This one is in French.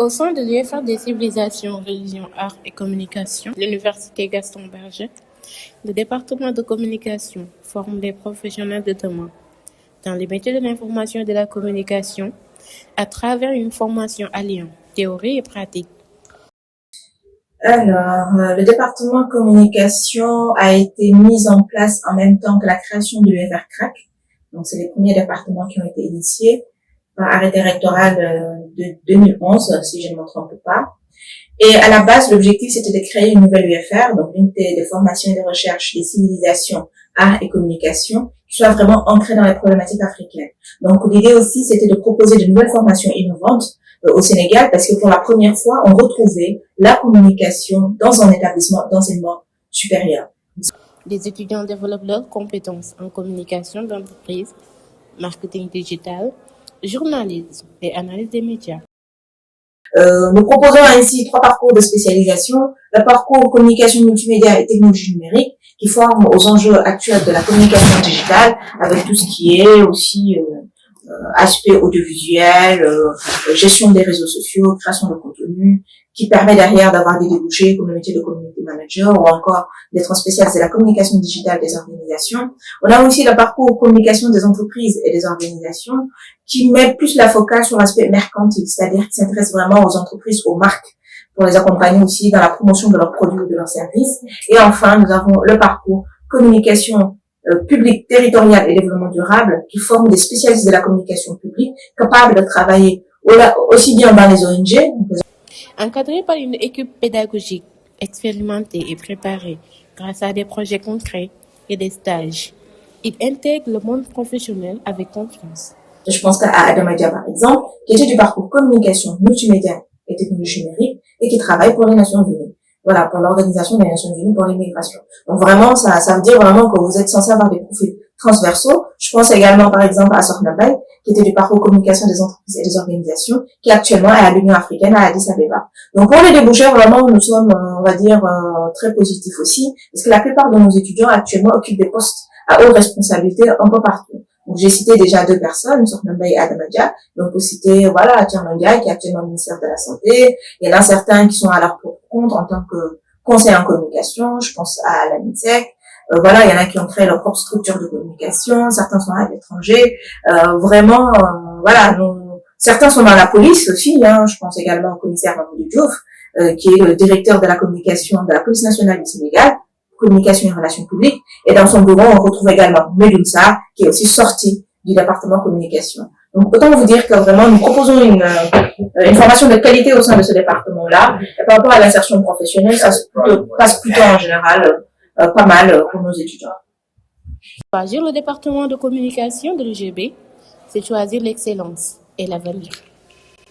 Au sein de l'UFR des civilisations, religion, art et communication, l'Université Gaston Berger, le département de communication forme des professionnels de demain dans les métiers de l'information et de la communication à travers une formation alliant théorie et pratique. Alors, le département communication a été mis en place en même temps que la création de l'UFR CRAC. Donc, c'est les premiers départements qui ont été initiés par arrêté rectoral de 2011, si je ne me trompe pas. Et à la base, l'objectif, c'était de créer une nouvelle UFR, donc l'unité de formation et de recherche des civilisations, art et communication, qui soit vraiment ancrée dans les problématiques africaines. Donc, l'idée aussi, c'était de proposer de nouvelles formations innovantes au Sénégal, parce que pour la première fois, on retrouvait la communication dans un établissement d'enseignement supérieur. Les étudiants développent leurs compétences en communication d'entreprise, marketing digital, journalisme et analyse des médias. Nous proposons ainsi 3 parcours de spécialisation. Le parcours communication multimédia et technologie numérique qui forme aux enjeux actuels de la communication digitale avec tout ce qui est aussi aspect audiovisuel, gestion des réseaux sociaux, création de contenu, qui permet derrière d'avoir des débouchés comme le métier de community manager ou encore d'être spécialisé de la communication digitale des organisations. On a aussi le parcours communication des entreprises et des organisations qui met plus la focale sur l'aspect mercantile, c'est-à-dire qui s'intéresse vraiment aux entreprises, aux marques, pour les accompagner aussi dans la promotion de leurs produits ou de leurs services. Et enfin, nous avons le parcours communication publique, territoriale et développement durable qui forme des spécialistes de la communication publique capables de travailler aussi bien dans les ONG. Encadré par une équipe pédagogique expérimentée et préparée grâce à des projets concrets et des stages, il intègre le monde professionnel avec confiance. Je pense qu'à Adamadia, par exemple, qui était du parcours communication multimédia et technologie numérique et qui travaille pour les Nations Unies. Voilà, pour l'Organisation des Nations Unies pour l'immigration. Donc vraiment, ça veut dire vraiment que vous êtes censé avoir des profils transversaux. Je pense également, par exemple, à Sornabay, qui était du parcours communication des entreprises et des organisations, qui actuellement est à l'Union africaine à Addis Abeba. Donc pour les débouchés, vraiment, nous sommes, on va dire, très positifs aussi, parce que la plupart de nos étudiants actuellement occupent des postes à haute responsabilité un peu partout. Donc, j'ai cité déjà 2 personnes, Sornabay et Adamadia. Donc, pour citer, voilà, Tchernodia, qui est actuellement au ministère de la Santé. Il y en a certains qui sont à leur propre compte en tant que conseiller en communication. Je pense à la MINSEC. Voilà, il y en a qui ont créé leur propre structure de communication. Certains sont à l'étranger. Vraiment, voilà, certains sont dans la police aussi, hein. Je pense également au commissaire Mamadou Diouf, qui est le directeur de la communication de la police nationale du Sénégal, communication et relations publiques. Et dans son bureau, on retrouve également Medounsa, qui est aussi sorti du département communication. Donc, autant vous dire que vraiment, nous proposons une formation de qualité au sein de ce département-là. Et par rapport à l'insertion professionnelle, ça se passe plutôt en général pas mal pour nos étudiants. Choisir le département de communication de l'UGB, c'est choisir l'excellence et la valeur.